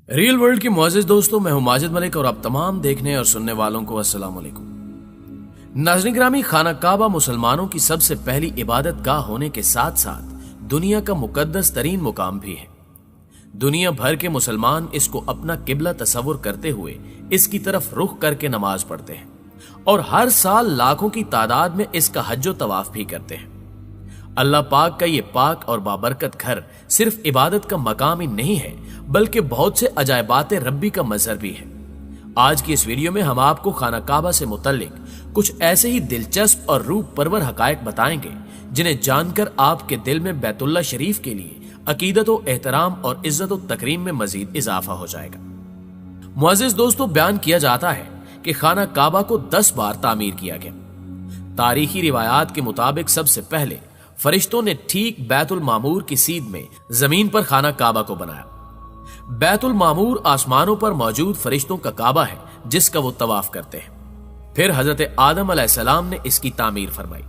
Real world के मुअज़्ज़िज़ दोस्तों, मैं हूं माजिद मलिक और आप तमाम देखने और सुनने वालों को अस्सलाम वालेकुम। नाज़रीन गिरामी, खाना काबा मुसलमानों की सबसे पहली इबादत गाह होने के साथ साथ दुनिया का मुकद्दस तरीन मुकाम भी है। दुनिया भर के मुसलमान इसको अपना किबला तसव्वुर करते हुए इसकी तरफ रुख करके नमाज पढ़ते हैं और हर साल लाखों की तादाद में इसका हज्जो तवाफ भी करते हैं। अल्लाह पाक का ये पाक और बाबरकत घर सिर्फ इबादत का मकाम ही नहीं है, बल्कि बहुत से अजायबाते रब्बी का मजहर भी है। आज की इस वीडियो में हम आपको खाना काबा से मुतल्लिक कुछ ऐसे ही दिलचस्प और रूह परवर हकायक बताएंगे जिन्हें जानकर आपके दिल में बैतुल्लाह शरीफ के लिए अकीदत व एहतराम और इज्जत व तकरीम में मजीद इजाफा हो जाएगा। मुअज़्ज़िज़ दोस्तों, बयान किया जाता है कि खाना काबा को 10 बार तामीर किया गया। तारीखी रिवायात के मुताबिक सबसे पहले फरिश्तों ने ठीक बैतुल मामूर की सीध में जमीन पर खाना काबा को बनाया। बैतुल मामूर आसमानों पर मौजूद फरिश्तों का काबा है जिसका वो तवाफ करते हैं। फिर हजरत आदम अलैहिस्सलाम ने इसकी तामीर फरमाई।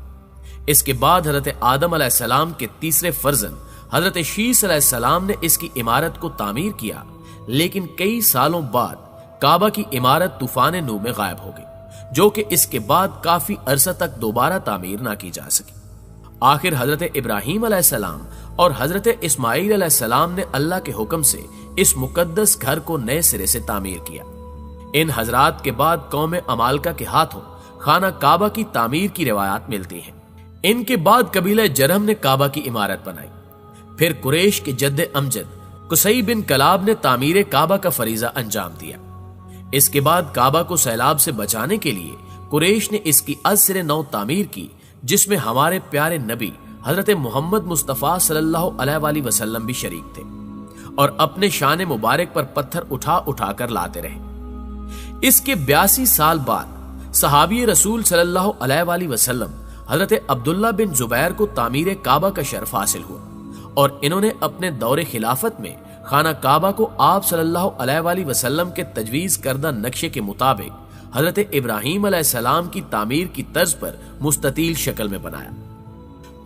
इसके बाद हजरत आदम अलैहिस्सलाम के तीसरे फर्जन हजरत शीस अलैहिस्सलाम ने इसकी इमारत को तामीर किया, लेकिन कई सालों बाद काबा की इमारत तूफान नू में गायब हो गई, जो कि इसके बाद काफी अरसा तक दोबारा तामीर ना की जा सकी। आखिर हजरत इब्राहीम अलैहिस्सलाम और हजरत इस्माइल अलैहिस्सलाम ने अल्लाह के हुक्म से इस मुकद्दस घर को नए सिरे से तामीर किया। इन हजरात के बाद कौम अमालका के हाथों खाना काबा की तामीर की रिवायात मिलती है। इनके बाद कबीला जरहम ने काबा की इमारत बनाई। फिर कुरैश के जद्दे अमजद कुसई बिन कलाब ने तामीर काबा का फरीजा अंजाम दिया। इसके बाद काबा को सैलाब से बचाने के लिए कुरैश ने इसकी अज सिरे नौ तामीर की, जिसमें हमारे प्यारे नबी हजरत मोहम्मद मुस्तफा सल्लल्लाहु अलैहि वसल्लम भी शरीक थे और अपने शान मुबारक पर पत्थर उठा उठा कर लाते रहे। इसके 82 साल बाद सहाबी रसूल सल्लल्लाहु अलैहि वसल्लम हजरत अब्दुल्ला बिन जुबैर को तामीर काबा का शर्फ हासिल हुआ और इन्होंने अपने दौरे खिलाफत में खाना काबा को आप सल्लल्लाहु अलैहि वसल्लम के तजवीज करदा नक्शे के मुताबिक हजरत इब्राहीम अलैहिस्सलाम की तामीर की तर्ज पर मुस्ततील शक्ल में बनाया।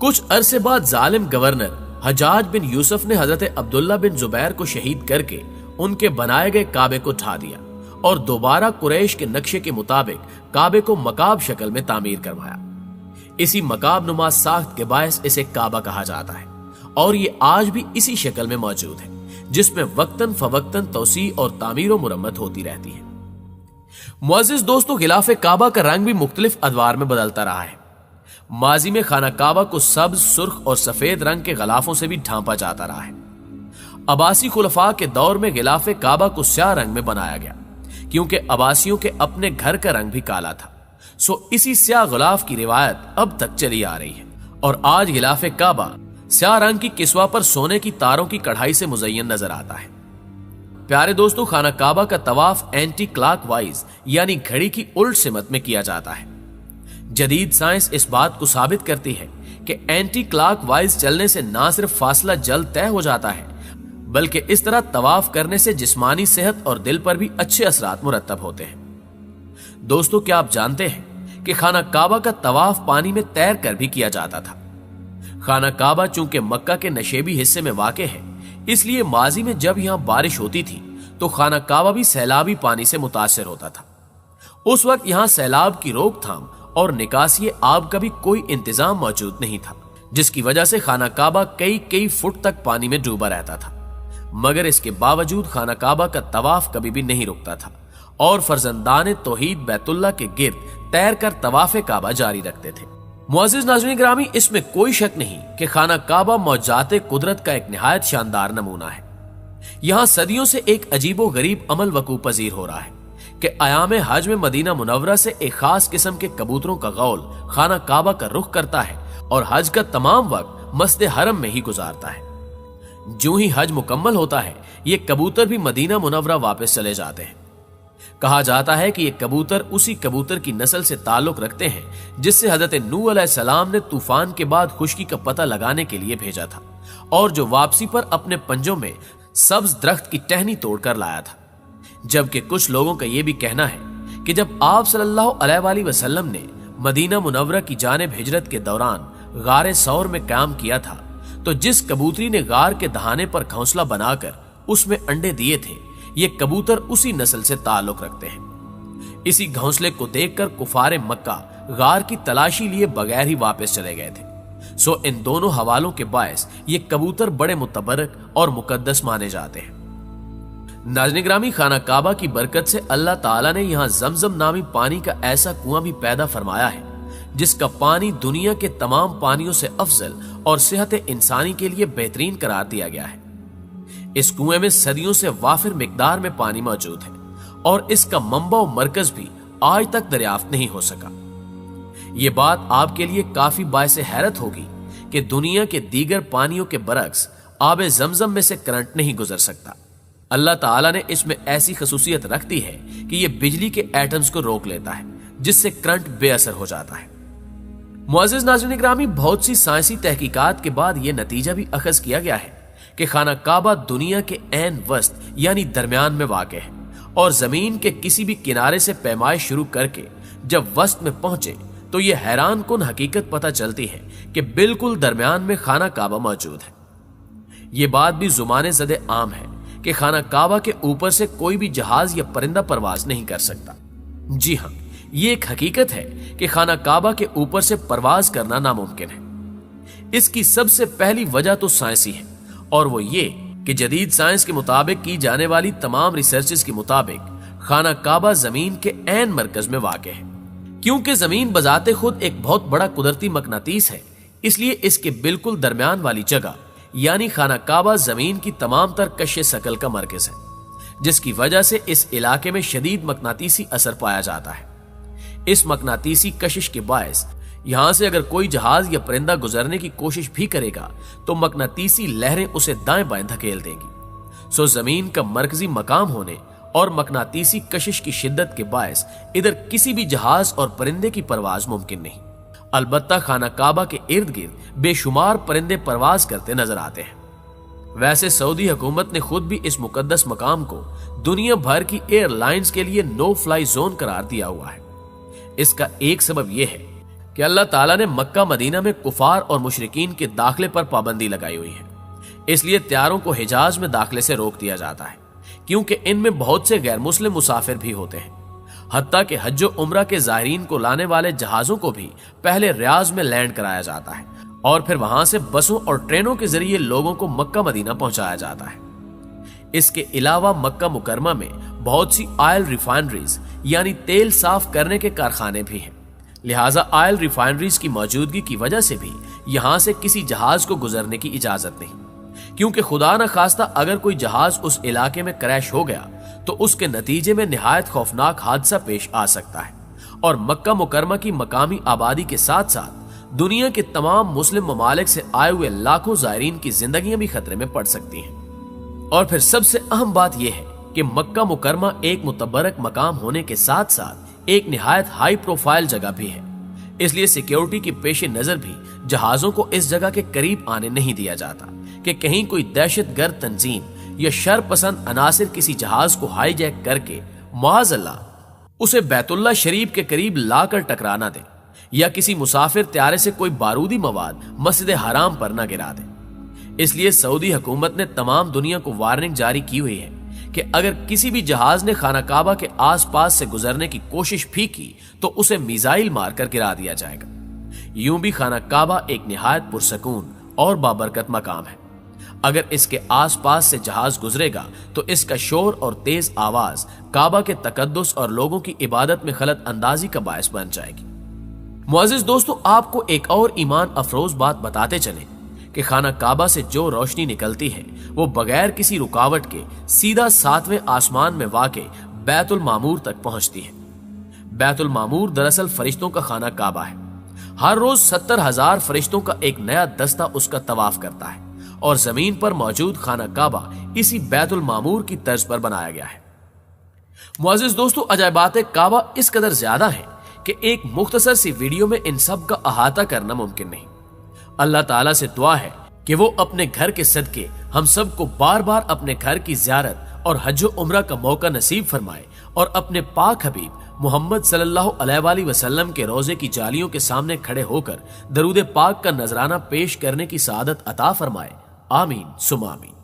कुछ अरसे बाद जालिम गवर्नर हजाज बिन यूसुफ ने हजरत अब्दुल्ला बिन जुबैर को शहीद करके उनके बनाए गए काबे को ढा दिया और दोबारा कुरैश के नक्शे के मुताबिक काबे को मकाब शक्ल में तामीर करवाया। इसी मकाब नुमा साख्त के बायस इसे काबा कहा जाता है और ये आज भी इसी शक्ल में मौजूद है, जिसमें वक्तन फवक्तन तौसी और तामीर व मुरम्मत होती रहती है। मुअज़्ज़िज़ दोस्तों, गिलाफे काबा का रंग भी मुख्तलिफ अदवार में बदलता रहा है। माजी में खाना काबा को सब्ज, सुर्ख और सफेद रंग के गलाफों से भी ढांपा जाता रहा है। अब्बासी खुलफा के दौर में गिलाफे काबा को स्याह रंग में बनाया गया, क्योंकि अब्बासियों के अपने घर का रंग भी काला था। सो इसी स्याह गुलाफ की रिवायत अब तक चली आ रही है और आज गिलाफे काबा स्याह रंग की किस्वा पर सोने की तारों की कढ़ाई से मुज़य्यन नजर आता है। प्यारे दोस्तों, खाना काबा का तवाफ एंटी क्लॉक वाइज यानी घड़ी की उल्ट सिमत में किया जाता है। जदीद साइंस इस बात को साबित करती है कि एंटी क्लॉक वाइज चलने से ना सिर्फ फासला जल्द तय हो जाता है, बल्कि इस तरह तवाफ करने से जिस्मानी सेहत और दिल पर भी अच्छे असरात मुरत्तब होते हैं। दोस्तों, क्या आप जानते हैं कि खाना काबा का तवाफ पानी में तैर कर भी किया जाता था। खाना काबा चूंकि मक्का के नशेबी हिस्से में वाक़े है, इसलिए माजी में जब यहां बारिश होती थी तो खाना काबा भी सैलाबी पानी से मुतासिर होता था। उस वक्त यहां सैलाब की रोकथाम और निकासी आब का भी कोई इंतजाम मौजूद नहीं था, जिसकी वजह से खाना काबा कई फुट तक पानी में डूबा रहता था। मगर इसके बावजूद खाना काबा का तवाफ कभी भी नहीं रुकता था और फर्जंदान तौहीद बैतुल्लाह के गिर्द तैर कर तवाफ़े काबा जारी रखते थे। मुअज़्ज़िज़ नाज़रीन गिरामी, इसमें कोई शक नहीं कि खाना काबा मौजाते कुदरत का एक निहायत शानदार नमूना है। यहां सदियों से एक अजीबो गरीब अमल वकू पजीर हो रहा है कि आयाम हज में मदीना मुनव्वरा से एक खास किस्म के कबूतरों का गौल खाना काबा का रुख करता है और हज का तमाम वक्त मस्जिद हरम में ही गुजारता है। जो ही हज मुकम्मल होता है, ये कबूतर भी मदीना मुनव्वरा वापस चले जाते हैं। कहा जाता है कि ये कबूतर उसी कबूतर की नस्ल से ताल्लुक रखते हैं जिससे हजरत नूह अलैहिस्सलाम ने तूफान के बाद खुश्की का पता लगाने के लिए भेजा था और जो वापसी पर अपने पंजों में सब्ज दरख्त की टहनी तोड़कर लाया था। जबकि कुछ लोगों का यह भी कहना है कि जब आप सल्लल्लाहु अलैहि वसल्लम ने मदीना मुनव्वरा की जानिब हिजरत के दौरान गारे सौर में काम किया था, तो जिस कबूतरी ने गार के दहाने पर घोंसला बनाकर उसमें अंडे दिए थे, ये कबूतर उसी नस्ल से ताल्लुक रखते हैं। इसी घोंसले को देखकर कुफारे मक्का गार की तलाशी लिए बगैर ही वापस चले गए थे। सो इन दोनों हवालों के बायस ये कबूतर बड़े मुतबरक और मुकद्दस माने जाते हैं। नाज़रीन ग्रामी, खाना काबा की बरकत से अल्लाह ताला ने यहाँ जमजम नामी पानी का ऐसा कुआं भी पैदा फरमाया है जिसका पानी दुनिया के तमाम पानियों से अफजल और सेहत इंसानी के लिए बेहतरीन करार दिया गया है। इस कुएं में सदियों से वाफिर मिकदार में पानी मौजूद है और इसका मंबा और मरकज भी आज तक दरियाफ्त नहीं हो सका। ये बात आपके लिए काफी बायसे हैरत होगी कि दुनिया के दीगर पानियों के बरक्स आब जमजम में से करंट नहीं गुजर सकता। अल्लाह ताला ने इसमें ऐसी खसूसियत रख दी है कि यह बिजली के एटम्स को रोक लेता है जिससे करंट बेअसर हो जाता है। मुअज़्ज़िज़ नाज़रीन ग्रामी, बहुत सी साइंसी तहकीकात के बाद यह नतीजा भी अखज किया गया है कि खाना काबा दुनिया के ऐन वस्त यानी दरमियान में वाक़ है और जमीन के किसी भी किनारे से पैमाइश शुरू करके जब वस्त में पहुंचे तो यह हैरान कुन हकीकत पता चलती है कि बिल्कुल दरमियान में खाना काबा मौजूद है। यह बात भी जुबाने ज़दे आम है कि खाना काबा के ऊपर से कोई भी जहाज या परिंदा परवाज नहीं कर सकता। जी हाँ, ये एक हकीकत है कि खाना काबा के ऊपर से परवाज करना नामुमकिन है। इसकी सबसे पहली वजह तो साइंसी है और वो ये कि जदीद साइंस के मुताबिक की जाने वाली तमाम रिसर्चेस के मुताबिक खाना काबा जमीन के ऐन मरकज में वाक़ है। क्योंकि जमीन बजाते खुद एक बहुत बड़ा कुदरती मकनातीस है, इसलिए इसके बिल्कुल दरमियान वाली जगह यानी खाना काबा जमीन की तमाम तर कशे शकल का मरकज है, जिसकी वजह से इस इलाके में शदीद मकनातीसी असर पाया जाता है। इस मकनातीसी कशिश के बायस यहां से अगर कोई जहाज या परिंदा गुजरने की कोशिश भी करेगा तो मकनातीसी लहरें उसे दाएं बाएं धकेल देंगी। सो जमीन का मरकजी मकाम होने और मकनातीसी कशिश की शिद्दत के बायस इधर किसी भी जहाज और परिंदे की परवाज मुमकिन नहीं। अलबत्ता खाना काबा के इर्द गिर्द बेशुमार परिंदे परवाज करते नजर आते हैं। वैसे सऊदी हुकूमत ने खुद भी इस मुकद्दस मकाम को दुनिया भर की एयरलाइंस के लिए नो फ्लाई जोन करार दिया हुआ है। इसका एक सबब यह है कि अल्लाह ताला ने मक्का मदीना में कुफार और मुशरिकीन के दाखिले पर पाबंदी लगाई हुई है, इसलिए त्यारों को हिजाज में दाखिले से रोक दिया जाता है क्योंकि इनमें बहुत से गैर मुस्लिम मुसाफिर भी होते हैं। हत्ता कि हज उम्रा के ज़ायरीन को लाने वाले जहाजों को भी पहले रियाज में लैंड कराया जाता है और फिर वहां से बसों और ट्रेनों के जरिए लोगों को मक्का मदीना पहुंचाया जाता है। इसके अलावा मक्का मुकरमा में बहुत सी ऑयल रिफाइनरीज यानी तेल साफ करने के कारखाने भी हैं। लिहाजा ऑयल रिफाइनरीज की मौजूदगी की वजह से भी यहां से किसी जहाज को गुजरने की इजाजत नहीं, क्योंकि खुदा न खास्ता अगर कोई जहाज उस इलाके में क्रैश हो गया तो उसके नतीजे में निहायत खौफनाक हादसा पेश आ सकता है और मक्का मुकरमा की मकामी आबादी के साथ साथ दुनिया के तमाम मुस्लिम ममालिक से आए हुए लाखों ज़ायरीन की जिंदगियां भी खतरे में पड़ सकती हैं। और फिर सबसे अहम बात यह है कि मक्का मुकरमा एक मुतबरक मकाम होने के साथ साथ एक निहायत हाई प्रोफाइल जगह भी है, इसलिए सिक्योरिटी के पेश नजर भी जहाजों को इस जगह के करीब आने नहीं दिया जाता कि कहीं कोई दहशतगर्द तंजीम या शर पसंद अनासिर किसी जहाज को हाईजैक करके माअज़ल्लाह उसे बैतुल्लाह शरीफ के करीब लाकर टकराना दे या किसी मुसाफिर त्यारे से कोई बारूदी मवाद मस्जिद हराम पर न गिरा दे। इसलिए सऊदी हुकूमत ने तमाम दुनिया को वार्निंग जारी की हुई है कि अगर किसी भी जहाज ने खाना काबा के आसपास से गुजरने की कोशिश भी की तो उसे मिसाइल मारकर गिरा दिया जाएगा। यूं भी खाना काबा एक निहायत पुरसकून और बाबरकत मकाम है। अगर इसके आसपास से जहाज गुजरेगा तो इसका शोर और तेज आवाज काबा के तकद्दुस और लोगों की इबादत में गलत अंदाजी का बायस बन जाएगी। मुअज़्ज़िज़ दोस्तों, आपको एक और ईमान अफरोज बात बताते चले कि खाना काबा से जो रोशनी निकलती है वो बगैर किसी रुकावट के सीधा 7वें आसमान में वाक़े बैतुल मामूर तक पहुंचती है। बैतुल मामूर दरअसल फरिश्तों का खाना काबा है। हर रोज 70,000 फरिश्तों का एक नया दस्ता उसका तवाफ करता है और जमीन पर मौजूद खाना काबा इसी बैतुल मामूर की तर्ज पर बनाया गया है। मुअज़्ज़िज़ दोस्तों, अजायबात काबा इस कदर ज्यादा है कि एक मुख्तसर सी वीडियो में इन सब का अहाता करना मुमकिन नहीं। अल्लाह ताला से दुआ है कि वो अपने घर के सदके हम सब को बार बार अपने घर की ज़ियारत और हज उम्रा का मौका नसीब फरमाए और अपने पाक हबीब मोहम्मद सल्लल्लाहु अलैहि वसल्लम के रोजे की जालियों के सामने खड़े होकर दरूद पाक का नजराना पेश करने की सआदत अता फरमाए। आमीन सुमा आमीन।